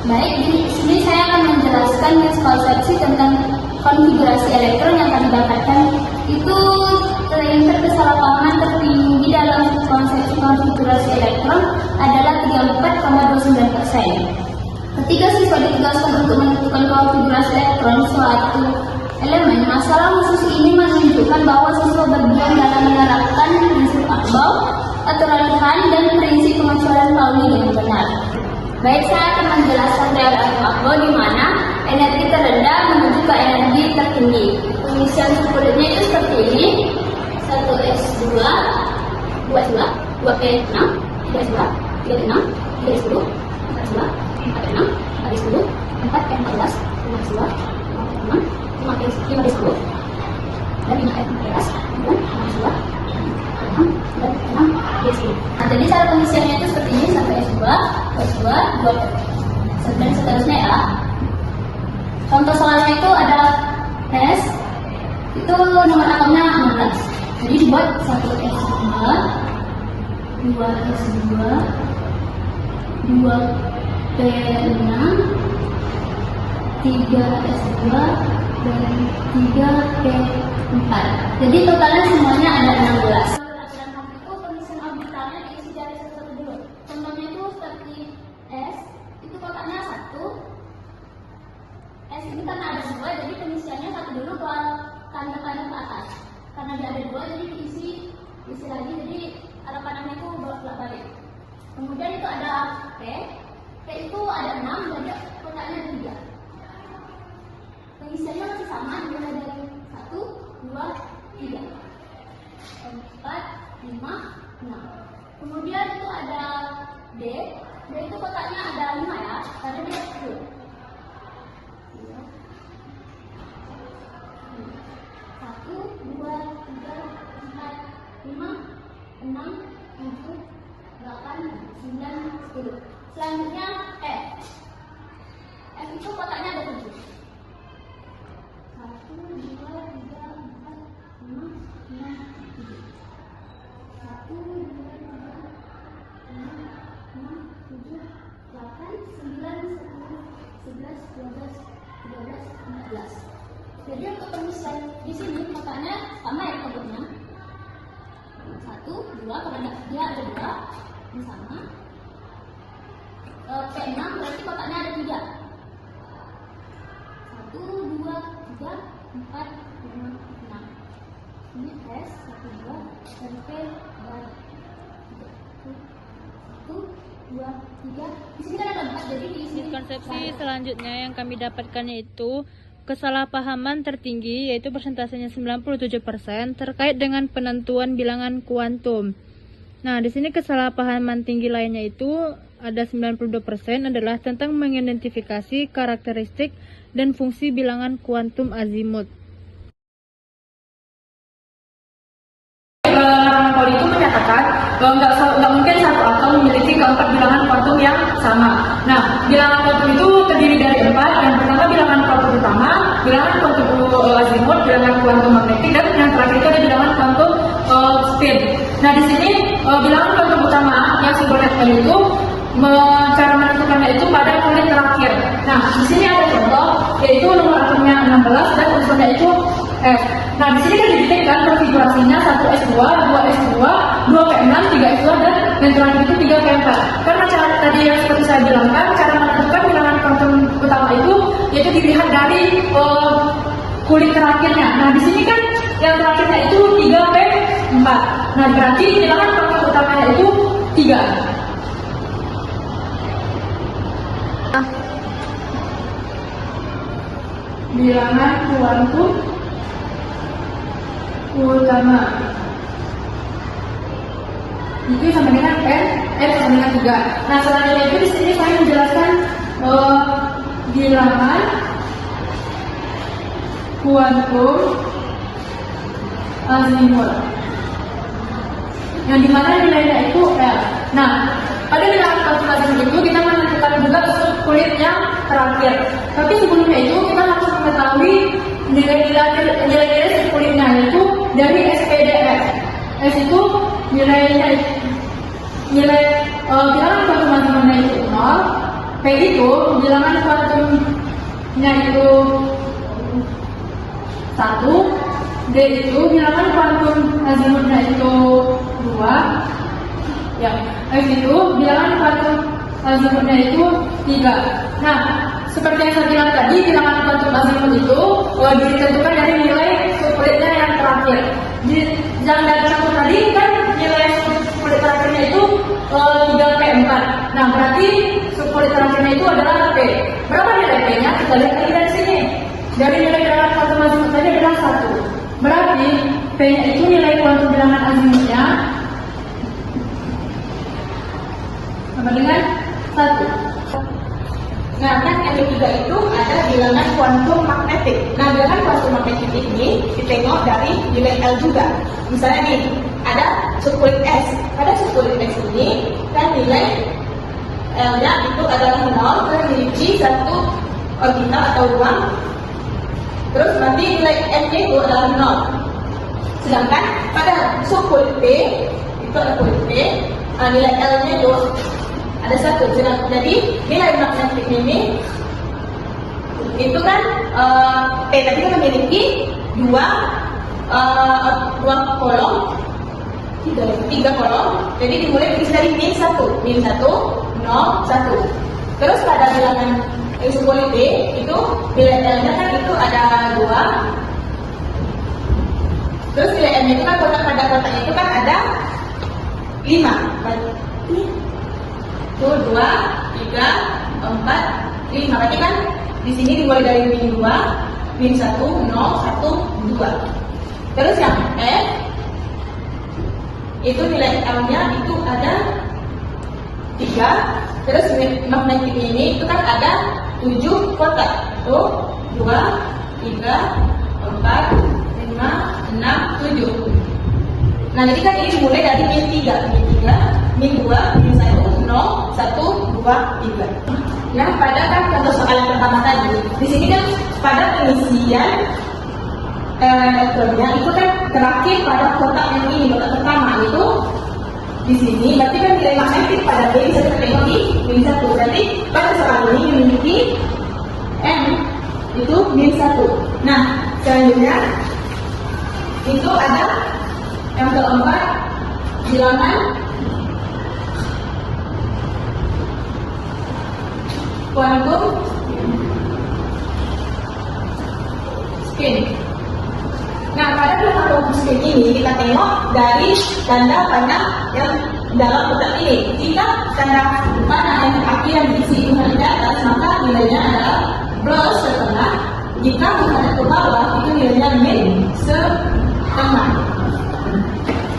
Baik, di sini saya akan menjelaskan miskonsepsi tentang konfigurasi elektron yang kami dapatkan. Itu yang kesalahpahaman tertinggi dalam konsepsi konfigurasi elektron adalah 34,29%. Ketika siswa ditugaskan untuk menentukan konfigurasi elektron suatu elemen, masalah khusus ini menunjukkan bahwa siswa berjuang dalam menerapkan prinsip Akbau, aturan dan prinsip pengecualian Pauli dengan benar. Baik, saya akan menjelaskan teori Akbau di mana energi terendah menuju ke energi tertinggi. Pengisian sulfurnya itu seperti ini: 1s2, 2s2, 2p6, 3s2, 3p6, 3s10, 4s2, 4p6, 4s10, 4p14, 5s2, 4p6, 5p10, dan 5p14, dan 5s2, 6, dan 6, 3s10. Nah, jadi cara pengisiannya itu seperti ini: 1s2, 2s2, 2p, dan seterusnya ya. Contoh soalnya itu ada S, itu nomor atomnya 16. Jadi dibuat 1s2, 2s2, 2p6, 3s2, dan 3p4. Jadi totalnya semuanya ada 16. Aturan itu pengisian orbitalnya diisi dari satu-satu dulu. Contohnya itu seperti S, itu kotaknya 1. S ini karena ada 2, jadi pengisiannya 1 dulu ke tanda-tanda ke atas. Karena dia ada 2, jadi diisi lagi, jadi arah panahnya itu bolak-balik. Kemudian itu ada P itu ada 6, jadi kotaknya 3. Pengisiannya masih sama, dimulai dari 1, 2, 3, 4, 5, 6. Kemudian itu ada D itu kotaknya ada 5 ya, karena dia 10. 1, 2, 3, 4, 5, 6, 7, 8, 9, 10. Selanjutnya F itu kotaknya ada 7. 1, 2, 3, 4, 5, 6, 7, 8, 9, 10. Jadi untuk pengisian di sini kotaknya sama ya kodenya. 1, 2, karena dia ada 2, ini sama. P6 berarti kotaknya ada 3. 1, 2, 3, 4, 5, 6. Ini S, 1, 2, dan P 1, 2, 3. Di sini kan ada 4, jadi diisi. Konsepsi selanjutnya yang kami dapatkan yaitu kesalahpahaman tertinggi, yaitu persentasenya 97% terkait dengan penentuan bilangan kuantum. Nah, di sini kesalahpahaman tinggi lainnya itu ada 92% adalah tentang mengidentifikasi karakteristik dan fungsi bilangan kuantum azimut. Pauli itu menyatakan bahwa nggak mungkin satu atom memiliki keempat bilangan kuantum yang sama. Nah, bilangan kuantum itu terdiri dari 4. Yang pertama bilangan kuantum utama, bilangan kuantum azimut, bilangan kuantum magnetik, dan yang terakhir itu ada bilangan kuantum spin. Nah, di sini bilangan kuantum utama yang simbolnya itu cara menentukannya itu pada kulit terakhir. Nah, di sini ada contoh, yaitu nomor atomnya 16 dan unsurnya itu F. Nah, di sini kan didetailkan konfigurasinya 1s2, 2s2, 2p6, 3s2, dan yang terakhir itu 3p4. Karena cara tadi yang seperti saya bilangkan, cara menentukan bilangan kuantum utama itu yaitu dilihat dari kulit terakhirnya. Nah, di sini kan yang terakhirnya itu 3p4. Nah, berarti bilangan kuantum utamanya itu 3. Bilangan kuantum utama itu sama dengan F sama dengan 3. Nah, selanjutnya itu di sini saya menjelaskan bilangan kuantum azimut yang dimana nilainya itu L. Nah, pada bilangan kuantum azimut itu kita menentukan juga kulit yang terakhir. Tapi sebelumnya itu kita harus mengetahui nilai-nilai kulitnya, yaitu dari SPDF. S itu nilai bilangan kuantum azimutnya itu 0, P itu bilangan kuantumnya itu 1, D itu bilangan kuantum azimutnya itu 2, ya, F itu bilangan kuantum azimutnya itu 3. Nah, seperti yang saya bilang tadi, bilangan kuantum azimut itu ditentukan dari nilai subkulitnya yang terakhir. Yang dari satu tadi kan nilai subkulit terakhirnya itu 3P4. Nah, berarti subkulit terakhirnya itu adalah P. Berapa nilai P-nya? Kita lihat lagi dari sini. Dari nilai bilangan kuantum azimut tadi adalah 1. Berarti P-nya itu nilai kuantum bilangan azimutnya sama dengan 1. Nah, kan yang ketiga itu ada bilangan kuantum magnetik. Nah, bilangan kuantum magnetik ini ditengok dari nilai L juga. Misalnya nih, ada subkulit S. Pada subkulit S ini, kan nilai L-nya itu adalah 0, dan memiliki satu orbital atau ruang. Terus nanti nilai M-nya itu adalah 0. Sedangkan pada subkulit P, itu ada kulit P, nilai L-nya itu ada 1. Jadi nilai magnetik ini itu kan P tadi kan memiliki dua kolom, tiga kolom. Jadi dimulai dari min 1, 0, 1. Terus pada bilangan subkulit D itu nilai L-nya kan itu ada 2. Terus nilai M itu kan pada kotaknya itu kan ada 5. Berarti itu 2, 3, 4, 5. Berarti kan di sini dimulai dari min 2, min 1, 0, 1, 2. Terus yang F itu nilai L-nya itu ada 3. Terus magnetik ini itu kan ada 7 kotak. Tuh, 2, 3, 4, 5, 6, 7. Nah, jadi kan ini dimulai dari min 3, min 2, min 1, 0, 1, 2, 3. Nah, pada kan contoh soal yang pertama tadi, di sini kan pada pengisian elektronnya itu kan terakhir pada kotak yang ini, kotak pertama itu di sini. Berarti kan nilai magnetik pada B bisa tertengok di min 1. Berarti pada soal ini memiliki M itu min 1. Nah, selanjutnya itu ada yang keempat, bilangan kuantum spin. Nah, pada bilangan kuantum spin ini kita tengok dari tanda panah yang dalam kotak ini. Jika tanda panah yang terakhir yang diisi itu ada di atas, maka nilainya adalah plus setengah. Jika menghadap ke bawah, itu nilainya min setengah.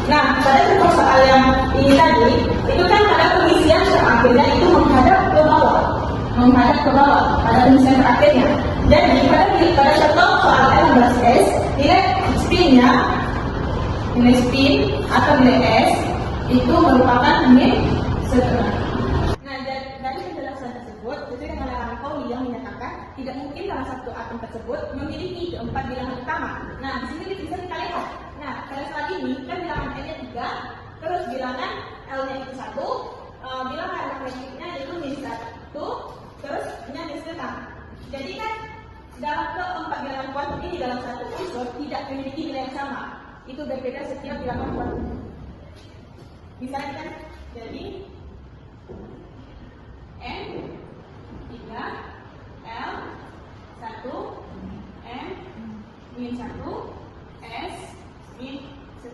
Nah, pada contoh soal yang ini tadi, itu kan pada pengisian terakhirnya itu menghadap ke bawah, pada pengisian terakhirnya. Jadi pada contoh soal 16S, nilai spin-nya, nilai spin atau nilai S itu merupakan min setengah. Nah, dari penjelasan tersebut, sesuai dengan larangan Pauli yang menyatakan tidak mungkin dalam satu atom tersebut memiliki keempat bilangan utama. Nah, di sini bisa kita lihat. Nah, pada saat ini kan bilangan N-nya 3, terus bilangan L-nya itu 1, bilangan magnetiknya itu min 1, terus nya min setengah. Jadi kan dalam keempat bilangan kuantum ini dalam satu unsur tidak memiliki nilai yang sama. Itu berbeda setiap bilangan kuantum. Misalnya kan, jadi N 3, L 1, M min 1, S min 1.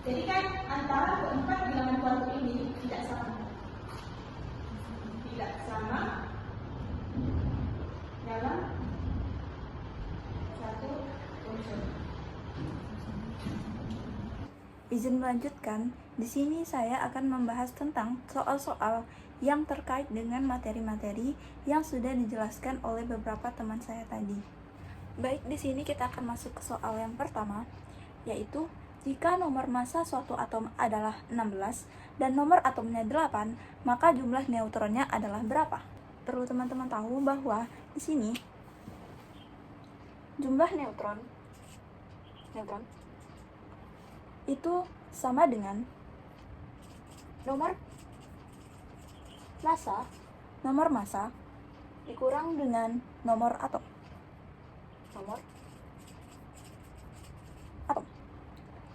Jadi kan antara keempat bilangan kuantum ini tidak sama dalam satu unsur. Izin melanjutkan, di sini saya akan membahas tentang soal-soal yang terkait dengan materi-materi yang sudah dijelaskan oleh beberapa teman saya tadi. Baik, di sini kita akan masuk ke soal yang pertama, yaitu jika nomor massa suatu atom adalah 16 dan nomor atomnya 8, maka jumlah neutronnya adalah berapa? Perlu teman-teman tahu bahwa di sini jumlah neutron itu sama dengan nomor massa nomor massa dikurang dengan nomor atom.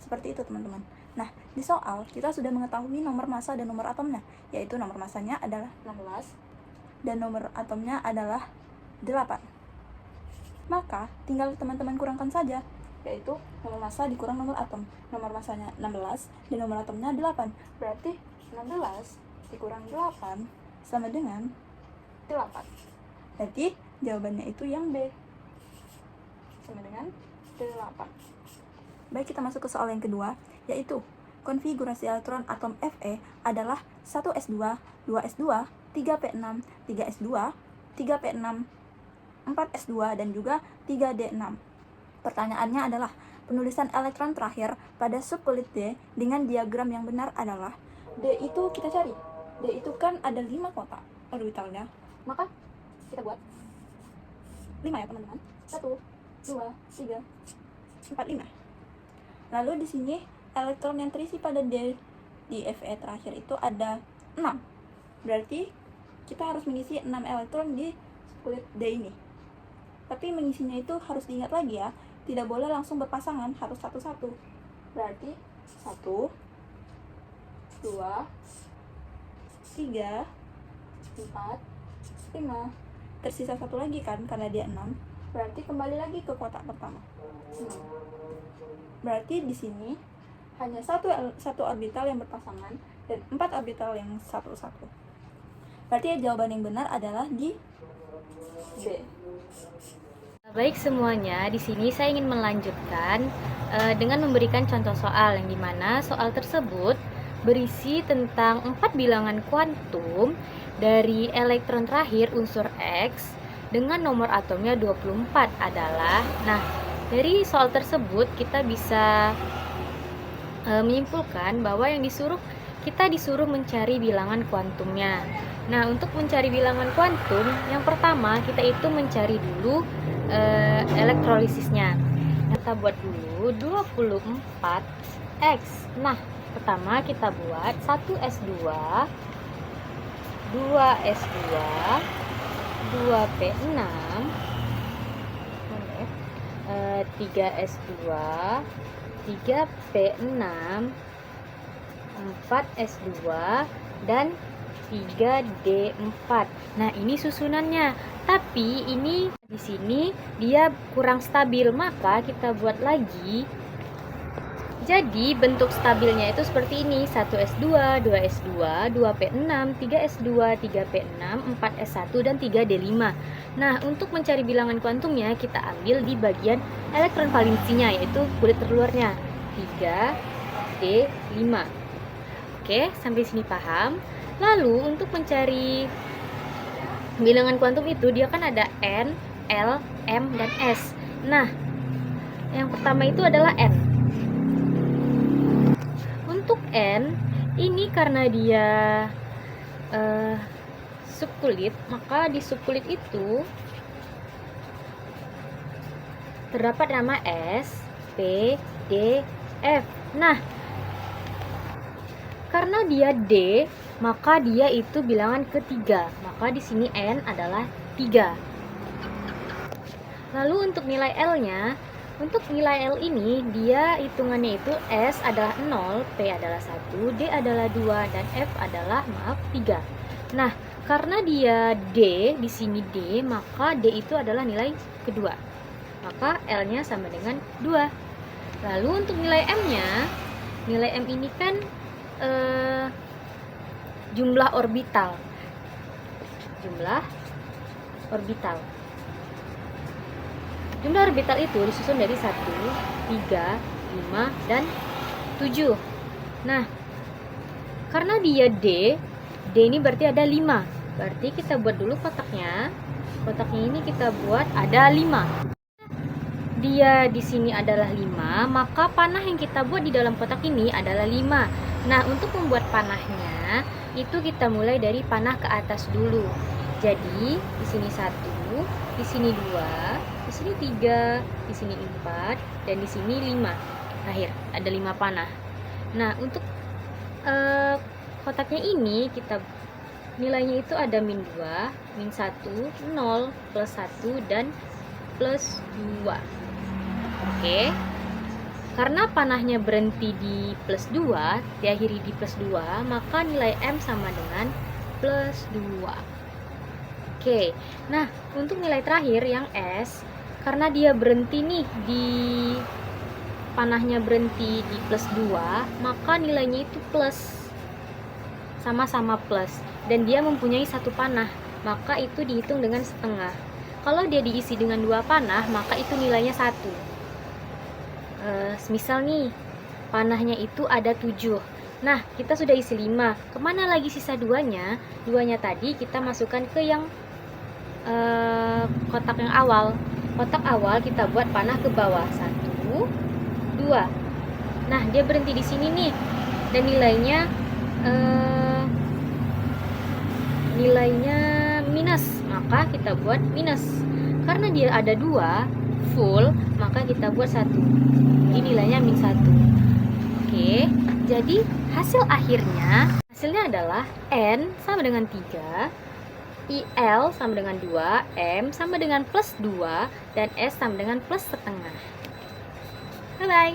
Seperti itu teman-teman. Nah, di soal kita sudah mengetahui nomor massa dan nomor atomnya, yaitu nomor massanya adalah 16 dan nomor atomnya adalah 8. Maka tinggal teman-teman kurangkan saja, yaitu nomor massa dikurang nomor atom. Nomor massanya 16 dan nomor atomnya 8. Berarti 16 dikurang 8 sama dengan 8. Berarti jawabannya itu yang B, sama dengan 8. Baik, kita masuk ke soal yang kedua, yaitu konfigurasi elektron atom Fe adalah 1s2, 2s2, 3p6, 3s2, 3p6, 4s2, dan juga 3d6. Pertanyaannya adalah, penulisan elektron terakhir pada subkulit D dengan diagram yang benar adalah, D itu kita cari. D itu kan ada 5 kotak orbitalnya. Maka kita buat 5 ya teman-teman. 1, 2, 3, 4, 5. Lalu di sini elektron yang terisi pada D di Fe terakhir itu ada 6. Berarti kita harus mengisi 6 elektron di kulit D ini. Tapi mengisinya itu harus diingat lagi ya, tidak boleh langsung berpasangan, harus satu-satu. Berarti 1, 2, 3, 4, 5. Tersisa satu lagi kan karena dia 6. Berarti kembali lagi ke kotak pertama. 6. Berarti di sini hanya satu orbital yang berpasangan dan 4 orbital yang satu-satu. Berarti jawaban yang benar adalah di B. Baik semuanya, di sini saya ingin melanjutkan dengan memberikan contoh soal yang dimana soal tersebut berisi tentang 4 bilangan kuantum dari elektron terakhir unsur X dengan nomor atomnya 24 adalah. Nah, dari soal tersebut kita bisa menyimpulkan bahwa kita disuruh mencari bilangan kuantumnya. Nah, untuk mencari bilangan kuantum, yang pertama kita itu mencari dulu elektrolisisnya. Kita buat dulu 24X. Nah, pertama kita buat 1s2, 2s2, 2p6, 3s2, 3p6, 4s2, dan 3d4. Nah, ini susunannya. Tapi ini di sini dia kurang stabil, maka kita buat lagi. Jadi bentuk stabilnya itu seperti ini: 1s2, 2s2, 2p6, 3s2, 3p6, 4s1, dan 3d5. Nah, untuk mencari bilangan kuantumnya kita ambil di bagian elektron valensinya, yaitu kulit terluarnya 3d5. Oke, sampai sini paham? Lalu untuk mencari bilangan kuantum itu dia kan ada N, L, M, dan S. Nah, yang pertama itu adalah N. Untuk N ini karena dia subkulit, maka di subkulit itu terdapat nama S, P, D, F. Nah, karena dia D, maka dia itu bilangan ketiga. Maka di sini N adalah 3. Lalu untuk nilai L-nya, untuk nilai L ini dia hitungannya itu S adalah 0, P adalah 1, D adalah 2, dan F adalah 3. Nah, karena dia D, di sini D, maka D itu adalah nilai kedua. Maka L-nya sama dengan 2. Lalu untuk nilai M-nya, nilai M ini kan jumlah orbital. Jumlah orbital itu disusun dari 1, 3, 5, dan 7. Nah, karena dia D ini berarti ada 5. Berarti kita buat dulu kotaknya. Kotaknya ini kita buat ada 5. Dia di sini adalah 5, maka panah yang kita buat di dalam kotak ini adalah 5. Nah, untuk membuat panahnya itu kita mulai dari panah ke atas dulu. Jadi, di sini 1, di sini 2, di sini 3, di sini 4, dan di sini 5. Terakhir, ada 5 panah. Nah, untuk kotaknya ini kita nilainya itu ada min 2, min 1, 0, plus 1, dan plus 2. Oke. Karena panahnya berhenti di plus 2, diakhiri di plus 2, maka nilai M sama dengan plus 2. Oke, nah untuk nilai terakhir yang S, karena dia berhenti nih di panahnya berhenti di plus 2, maka nilainya itu plus, sama-sama plus, dan dia mempunyai satu panah, maka itu dihitung dengan setengah. Kalau dia diisi dengan 2 panah, maka itu nilainya 1. Misal nih, panahnya itu ada 7. Nah, kita sudah isi 5. Kemana lagi sisa 2-nya? 2-nya tadi kita masukkan ke yang kotak yang awal. Kotak awal kita buat panah ke bawah. 1, 2. Nah, dia berhenti di sini nih. Dan nilainya minus. Maka kita buat minus. Karena dia ada 2 full, maka kita buat 1. Jadi nilainya min 1. Oke, jadi hasilnya adalah N sama dengan 3, IL sama dengan 2, M sama dengan plus 2, dan S sama dengan plus setengah. Bye-bye.